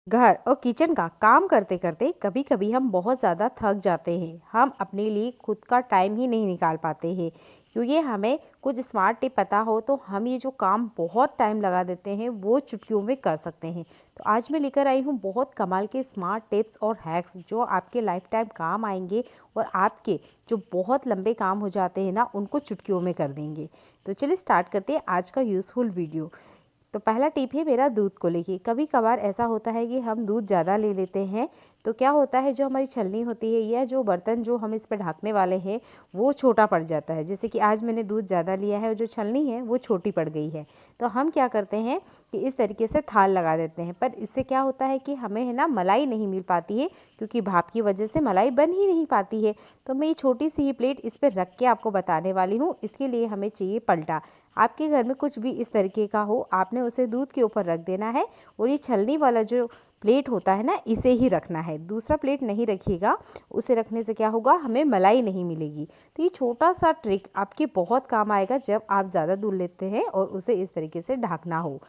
घर और किचन का काम करते करते कभी कभी हम बहुत ज़्यादा थक जाते हैं। हम अपने लिए खुद का टाइम ही नहीं निकाल पाते हैं। क्योंकि हमें कुछ स्मार्ट टिप पता हो तो हम ये जो काम बहुत टाइम लगा देते हैं वो चुटकियों में कर सकते हैं। तो आज मैं लेकर आई हूँ बहुत कमाल के स्मार्ट टिप्स और हैक्स जो आपके लाइफ टाइम काम आएंगे और आपके जो बहुत लंबे काम हो जाते हैं ना उनको चुटकियों में कर देंगे। तो चलिए स्टार्ट करते हैं आज का यूज़फुल वीडियो। तो पहला टिप है मेरा दूध को लेके। कभी कभार ऐसा होता है कि हम दूध ज़्यादा ले लेते हैं तो क्या होता है, जो हमारी छलनी होती है या जो बर्तन जो हम इस पर ढकने वाले हैं वो छोटा पड़ जाता है। जैसे कि आज मैंने दूध ज़्यादा लिया है और जो छलनी है वो छोटी पड़ गई है। तो हम क्या करते हैं कि इस तरीके से थाल लगा देते हैं, पर इससे क्या होता है कि हमें है ना मलाई नहीं मिल पाती है, क्योंकि भाप की वजह से मलाई बन ही नहीं पाती है। तो मैं ये छोटी सी ही प्लेट इस पर रख के आपको बताने वाली हूँ। इसके लिए हमें चाहिए पलटा। आपके घर में कुछ भी इस तरीके का हो, आपने उसे दूध के ऊपर रख देना है और ये छलनी वाला जो प्लेट होता है ना इसे ही रखना है, दूसरा प्लेट नहीं रखिएगा। उसे रखने से क्या होगा, हमें मलाई नहीं मिलेगी। तो ये छोटा सा ट्रिक आपके बहुत काम आएगा जब आप ज़्यादा दूध लेते हैं और उसे इस तरीके से ढकना हो।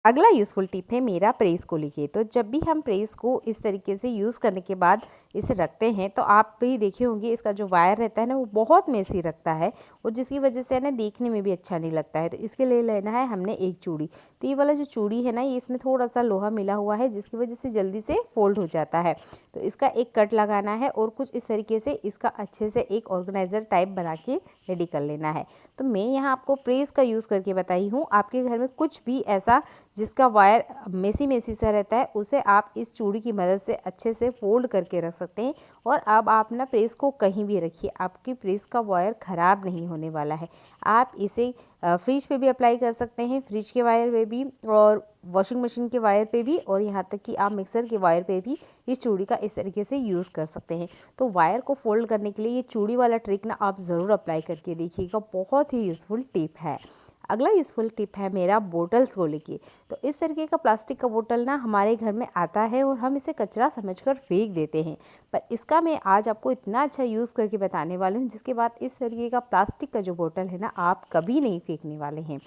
अगला यूज़फुल टिप है मेरा प्रेस को लेके। तो जब भी हम प्रेस को इस तरीके से यूज़ करने के बाद इसे रखते हैं तो आप भी देखे होंगे इसका जो वायर रहता है ना वो बहुत मेसी रखता है और जिसकी वजह से है ना देखने में भी अच्छा नहीं लगता है। तो इसके लिए लेना है हमने एक चूड़ी। तो ये वाला जो चूड़ी है ना ये इसमें थोड़ा सा लोहा मिला हुआ है जिसकी वजह से जल्दी से फोल्ड हो जाता है। तो इसका एक कट लगाना है और कुछ इस तरीके से इसका अच्छे से एक ऑर्गेनाइज़र टाइप बना के रेडी कर लेना है। तो मैं यहाँ आपको प्रेस का यूज़ करके बताई हूँ। आपके घर में कुछ भी ऐसा जिसका वायर मेसी मेसी सा रहता है उसे आप इस चूड़ी की मदद से अच्छे से फोल्ड करके रख सकते हैं। और अब आप ना प्रेस को कहीं भी रखिए, आपकी प्रेस का वायर ख़राब नहीं होने वाला है। आप इसे फ्रिज पे भी अप्लाई कर सकते हैं, फ्रिज के वायर पे भी और वॉशिंग मशीन के वायर पे भी, और यहाँ तक कि आप मिक्सर के वायर पे भी इस चूड़ी का इस तरीके से यूज़ कर सकते हैं। तो वायर को फोल्ड करने के लिए ये चूड़ी वाला ट्रिक ना आप ज़रूर अप्लाई करके देखिएगा, बहुत ही यूज़फुल टिप है। अगला यूज़फुल टिप है मेरा बोटल्स को लेके। तो इस तरीके का प्लास्टिक का बोतल ना हमारे घर में आता है और हम इसे कचरा समझकर फेंक देते हैं, पर इसका मैं आज आपको इतना अच्छा यूज़ करके बताने वाली हूँ जिसके बाद इस तरीके का प्लास्टिक का जो बोतल है ना आप कभी नहीं फेंकने वाले हैं।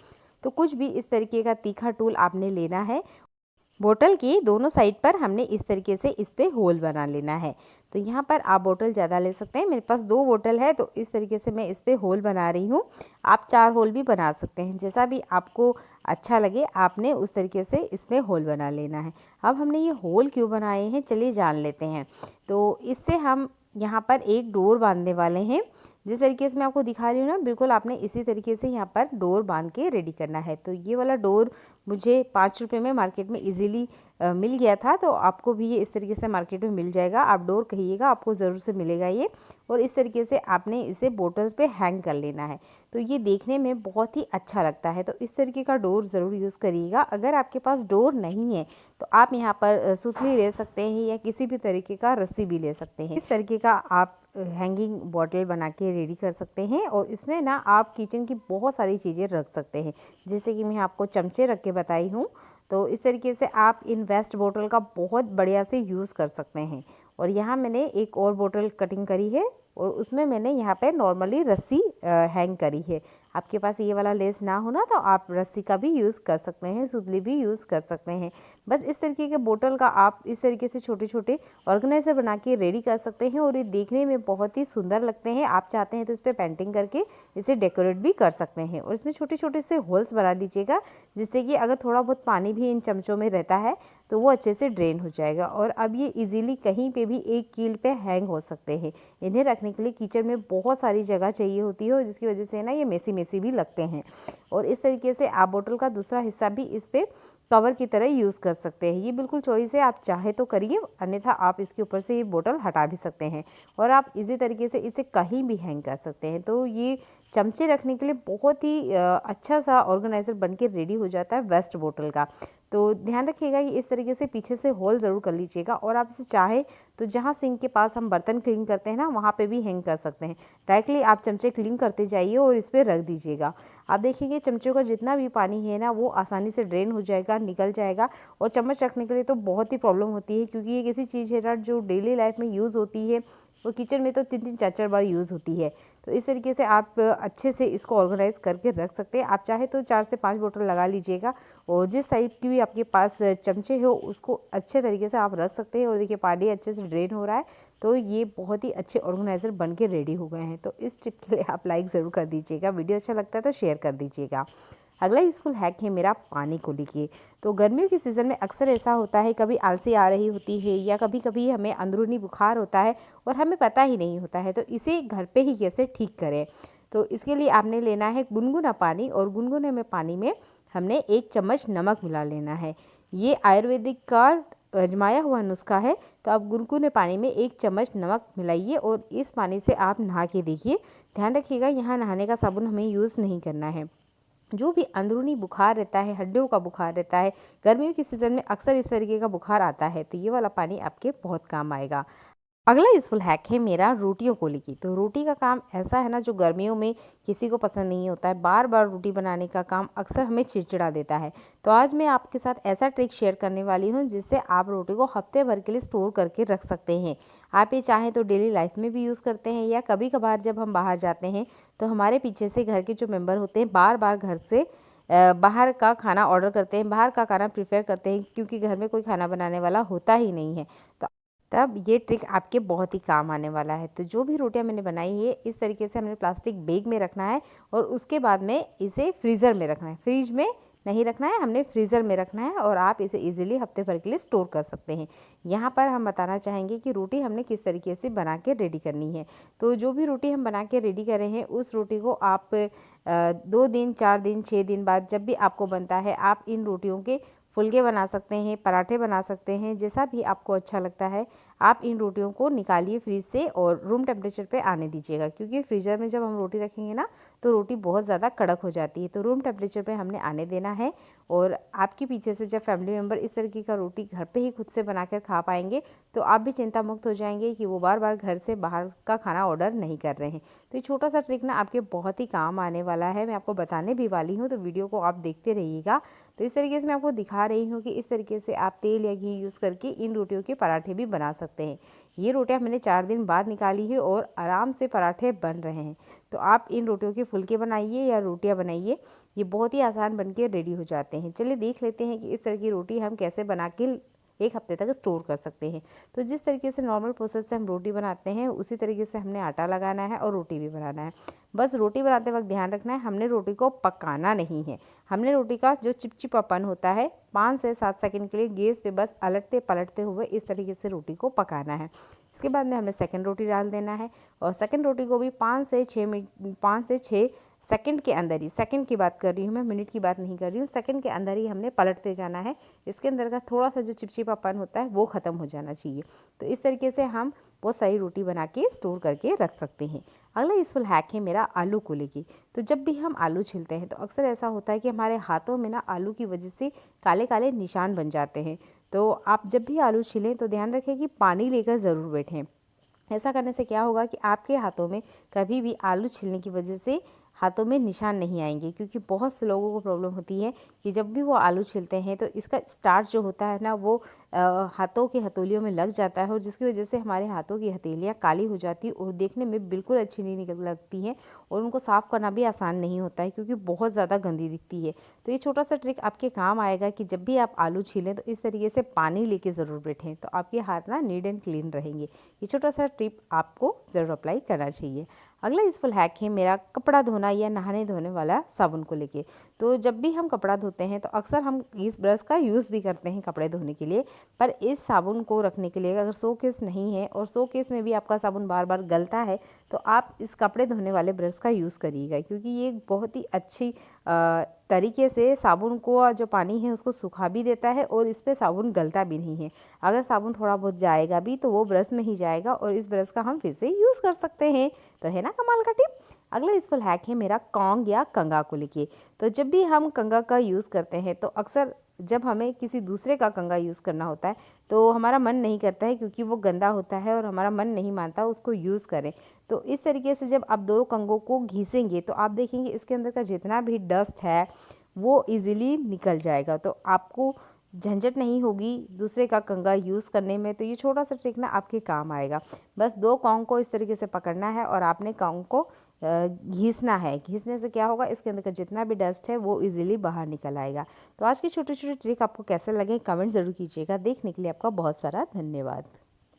तो कुछ भी इस तरीके का तीखा टूल आपने लेना है। बोतल की दोनों साइड पर हमने इस तरीके से इस पे होल बना लेना है। तो यहाँ पर आप बोतल ज़्यादा ले सकते हैं, मेरे पास 2 बोतल है तो इस तरीके से मैं इस पे होल बना रही हूँ। आप 4 होल भी बना सकते हैं, जैसा भी आपको अच्छा लगे आपने उस तरीके से इसमें होल बना लेना है। अब हमने ये होल क्यों बनाए हैं चलिए जान लेते हैं। तो इससे हम यहाँ पर एक डोर बांधने वाले हैं। जिस तरीके से मैं आपको दिखा रही हूँ ना बिल्कुल आपने इसी तरीके से यहाँ पर डोर बांध के रेडी करना है। तो ये वाला डोर मुझे 5 रुपये में मार्केट में इजीली मिल गया था, तो आपको भी ये इस तरीके से मार्केट में मिल जाएगा। आप डोर कहिएगा आपको ज़रूर से मिलेगा ये। और इस तरीके से आपने इसे बोटल्स पे हैंग कर लेना है, तो ये देखने में बहुत ही अच्छा लगता है। तो इस तरीके का डोर ज़रूर यूज़ करिएगा। अगर आपके पास डोर नहीं है तो आप यहाँ पर सुतली ले सकते हैं या किसी भी तरीके का रस्सी भी ले सकते हैं। इस तरीके का आप हैंगिंग बॉटल बना के रेडी कर सकते हैं और इसमें ना आप किचन की बहुत सारी चीज़ें रख सकते हैं। जैसे कि मैं आपको चमचे रख के बताई हूँ, तो इस तरीके से आप इन वेस्ट बोतल का बहुत बढ़िया से यूज़ कर सकते हैं। और यहाँ मैंने एक और बोतल कटिंग करी है और उसमें मैंने यहाँ पे नॉर्मली रस्सी हैंग करी है। आपके पास ये वाला लेस ना हो ना तो आप रस्सी का भी यूज़ कर सकते हैं, सुतली भी यूज़ कर सकते हैं। बस इस तरीके के बोतल का आप इस तरीके से छोटे छोटे ऑर्गेनाइज़र बना के रेडी कर सकते हैं और ये देखने में बहुत ही सुंदर लगते हैं। आप चाहते हैं तो इस पर पेंटिंग करके इसे डेकोरेट भी कर सकते हैं। और इसमें छोटे छोटे से होल्स बना लीजिएगा जिससे कि अगर थोड़ा बहुत पानी भी इन चमचों में रहता है तो वो अच्छे से ड्रेन हो जाएगा। और अब ये इजीली कहीं पे भी एक कील पे हैंग हो सकते हैं। इन्हें रखने के लिए किचन में बहुत सारी जगह चाहिए होती है और जिसकी वजह से ना ये मेसी मेसी भी लगते हैं। और इस तरीके से आप बोतल का दूसरा हिस्सा भी इस पे कवर की तरह यूज़ कर सकते हैं। ये बिल्कुल चॉइस है, आप चाहे तो करिए, अन्यथा आप इसके ऊपर से ये बोतल हटा भी सकते हैं और आप इसी तरीके से इसे कहीं भी हैंग कर सकते हैं। तो ये चमचे रखने के लिए बहुत ही अच्छा सा ऑर्गेनाइज़र बन के रेडी हो जाता है वेस्ट बोतल का। तो ध्यान रखिएगा कि इस तरीके से पीछे से होल ज़रूर कर लीजिएगा। और आप इसे चाहें तो जहाँ सिंक के पास हम बर्तन क्लीन करते हैं ना वहाँ पे भी हैंग कर सकते हैं। डायरेक्टली आप चमचे क्लीन करते जाइए और इस पर रख दीजिएगा। आप देखिए चमचों का जितना भी पानी है ना वो आसानी से ड्रेन हो जाएगा, निकल जाएगा। और चम्मच रखने के लिए तो बहुत ही प्रॉब्लम होती है क्योंकि ये ऐसी चीज़ है ना जो डेली लाइफ में यूज़ होती है और किचन में तो 3-3 4-4 बार यूज़ होती है। तो इस तरीके से आप अच्छे से इसको ऑर्गेनाइज़ करके रख सकते हैं। आप चाहे तो 4 से 5 बोतल लगा लीजिएगा और जिस टाइप की भी आपके पास चमचे हो उसको अच्छे तरीके से आप रख सकते हैं। और देखिए पानी अच्छे से ड्रेन हो रहा है, तो ये बहुत ही अच्छे ऑर्गेनाइज़र बन के रेडी हो गए हैं। तो इस टिप के लिए आप लाइक ज़रूर कर दीजिएगा, वीडियो अच्छा लगता है तो शेयर कर दीजिएगा। अगला यूज़फुल हैक है मेरा पानी को लेके। तो गर्मियों के सीज़न में अक्सर ऐसा होता है, कभी आलसी आ रही होती है या कभी कभी हमें अंदरूनी बुखार होता है और हमें पता ही नहीं होता है, तो इसे घर पे ही कैसे ठीक करें। तो इसके लिए आपने लेना है गुनगुना पानी, और गुनगुने में पानी में हमने 1 चम्मच नमक मिला लेना है। ये आयुर्वेदिक का आजमाया हुआ नुस्खा है। तो आप गुनगुने पानी में 1 चम्मच नमक मिलाइए और इस पानी से आप नहा के देखिए। ध्यान रखिएगा यहाँ नहाने का साबुन हमें यूज़ नहीं करना है। जो भी अंदरूनी बुखार रहता है, हड्डियों का बुखार रहता है, गर्मियों के सीज़न में अक्सर इस तरीके का बुखार आता है, तो ये वाला पानी आपके बहुत काम आएगा। अगला यूज़फुल हैक है मेरा रोटियों को लेके। तो रोटी का काम ऐसा है ना, जो गर्मियों में किसी को पसंद नहीं होता है, बार बार रोटी बनाने का काम अक्सर हमें चिड़चिड़ा देता है। तो आज मैं आपके साथ ऐसा ट्रिक शेयर करने वाली हूँ जिससे आप रोटी को हफ्ते भर के लिए स्टोर करके रख सकते हैं। आप ये चाहें तो डेली लाइफ में भी यूज़ करते हैं, या कभी कभार जब हम बाहर जाते हैं तो हमारे पीछे से घर के जो मेम्बर होते हैं बार बार घर से बाहर का खाना ऑर्डर करते हैं, बाहर का खाना प्रीफर करते हैं, क्योंकि घर में कोई खाना बनाने वाला होता ही नहीं है। तो तब ये ट्रिक आपके बहुत ही काम आने वाला है। तो जो भी रोटियां मैंने बनाई है, इस तरीके से हमने प्लास्टिक बैग में रखना है और उसके बाद में इसे फ्रीज़र में रखना है। फ्रिज में नहीं रखना है, हमने फ्रीज़र में रखना है, और आप इसे इजीली हफ्ते भर के लिए स्टोर कर सकते हैं। यहाँ पर हम बताना चाहेंगे कि रोटी हमने किस तरीके से बना के रेडी करनी है। तो जो भी रोटी हम बना के रेडी कर रहे हैं, उस रोटी को आप 2 दिन, 4 दिन, 6 दिन बाद जब भी आपको बनता है, आप इन रोटियों के फुलके बना सकते हैं, पराठे बना सकते हैं, जैसा भी आपको अच्छा लगता है। आप इन रोटियों को निकालिए फ्रीज से और रूम टेम्परेचर पे आने दीजिएगा, क्योंकि फ्रीज़र में जब हम रोटी रखेंगे ना तो रोटी बहुत ज़्यादा कड़क हो जाती है। तो रूम टेम्परेचर पे हमने आने देना है। और आपके पीछे से जब फैमिली मेम्बर इस तरीके का रोटी घर पे ही खुद से बनाकर खा पाएंगे, तो आप भी चिंता मुक्त हो जाएंगे कि वो बार बार घर से बाहर का खाना ऑर्डर नहीं कर रहे हैं। तो ये छोटा सा ट्रिक ना आपके बहुत ही काम आने वाला है, मैं आपको बताने भी वाली हूँ, तो वीडियो को आप देखते रहिएगा। तो इस तरीके से मैं आपको दिखा रही हूँ कि इस तरीके से आप तेल या घी यूज़ करके इन रोटियों के पराठे भी बना सकते हैं। ये रोटियां मैंने 4 दिन बाद निकाली है और आराम से पराठे बन रहे हैं। तो आप इन रोटियों के फुलके बनाइए या रोटियां बनाइए, ये बहुत ही आसान बन के रेडी हो जाते हैं। चलिए देख लेते हैं कि इस तरह की रोटी हम कैसे बना के 1 हफ्ते तक स्टोर कर सकते हैं। तो जिस तरीके से नॉर्मल प्रोसेस से हम रोटी बनाते हैं, उसी तरीके से हमने आटा लगाना है और रोटी भी बनाना है। बस रोटी बनाते वक्त ध्यान रखना है, हमने रोटी को पकाना नहीं है। हमने रोटी का जो चिपचिपापन होता है 5 से 7 सेकंड के लिए गैस पे बस अलटते पलटते हुए इस तरीके से रोटी को पकाना है। इसके बाद में हमें सेकंड रोटी डाल देना है, और सेकंड रोटी को भी 5 से 6 सेकंड के अंदर ही, सेकंड की बात कर रही हूँ मैं, मिनट की बात नहीं कर रही हूँ, सेकंड के अंदर ही हमने पलटते जाना है। इसके अंदर का थोड़ा सा जो चिपचिपापन होता है वो ख़त्म हो जाना चाहिए। तो इस तरीके से हम बहुत सारी रोटी बना के स्टोर करके रख सकते हैं। अगला यूज़फुल हैक है मेरा आलू को लेके। तो जब भी हम आलू छीलते हैं तो अक्सर ऐसा होता है कि हमारे हाथों में ना आलू की वजह से काले काले निशान बन जाते हैं। तो आप जब भी आलू छीलें तो ध्यान रखें कि पानी लेकर ज़रूर बैठें। ऐसा करने से क्या होगा कि आपके हाथों में कभी भी आलू छीलने की वजह से हाथों में निशान नहीं आएंगे, क्योंकि बहुत से लोगों को प्रॉब्लम होती है कि जब भी वो आलू छीलते हैं तो इसका स्टार्च जो होता है ना, वो हाथों की हथेलियों में लग जाता है, और जिसकी वजह से हमारे हाथों की हथेलियाँ काली हो जाती है और देखने में बिल्कुल अच्छी नहीं लगती हैं, और उनको साफ़ करना भी आसान नहीं होता है, क्योंकि बहुत ज़्यादा गंदी दिखती है। तो ये छोटा सा ट्रिक आपके काम आएगा कि जब भी आप आलू छीलें तो इस तरीके से पानी लेके ज़रूर बैठें, तो आपके हाथ ना नीट एंड क्लीन रहेंगे। ये छोटा सा टिप आपको ज़रूर अप्लाई करना चाहिए। अगला यूज़फुल हैक है मेरा कपड़ा धोना या नहाने धोने वाला साबुन को लेके। तो जब भी हम कपड़ा धोते हैं तो अक्सर हम इस ब्रश का यूज़ भी करते हैं कपड़े धोने के लिए, पर इस साबुन को रखने के लिए अगर शो केस नहीं है और शो केस में भी आपका साबुन बार बार गलता है, तो आप इस कपड़े धोने वाले ब्रश का यूज़ करिएगा, क्योंकि ये एक बहुत ही अच्छी तरीके से साबुन को जो पानी है उसको सुखा भी देता है, और इस पर साबुन गलता भी नहीं है। अगर साबुन थोड़ा बहुत जाएगा भी तो वो ब्रश में ही जाएगा, और इस ब्रश का हम फिर से यूज़ कर सकते हैं। तो है ना कमाल का टिप। अगला यूज़फुल हैक है मेरा कॉन्ग या कंघा को लेके। तो जब भी हम कंघा का यूज़ करते हैं तो अक्सर जब हमें किसी दूसरे का कंघा यूज़ करना होता है तो हमारा मन नहीं करता है, क्योंकि वो गंदा होता है और हमारा मन नहीं मानता उसको यूज़ करें। तो इस तरीके से जब आप 2 कंघों को घिसेंगे तो आप देखेंगे इसके अंदर का जितना भी डस्ट है वो इजीली निकल जाएगा, तो आपको झंझट नहीं होगी दूसरे का कंघा यूज़ करने में। तो ये छोटा सा ट्रिक ना आपके काम आएगा। बस 2 कॉन्ग को इस तरीके से पकड़ना है और आपने कॉन्ग को घिसना है। घिसने से क्या होगा, इसके अंदर का जितना भी डस्ट है वो इजीली बाहर निकल आएगा। तो आज की छोटी छोटी ट्रिक आपको कैसे लगे कमेंट ज़रूर कीजिएगा। देखने के लिए आपका बहुत सारा धन्यवाद।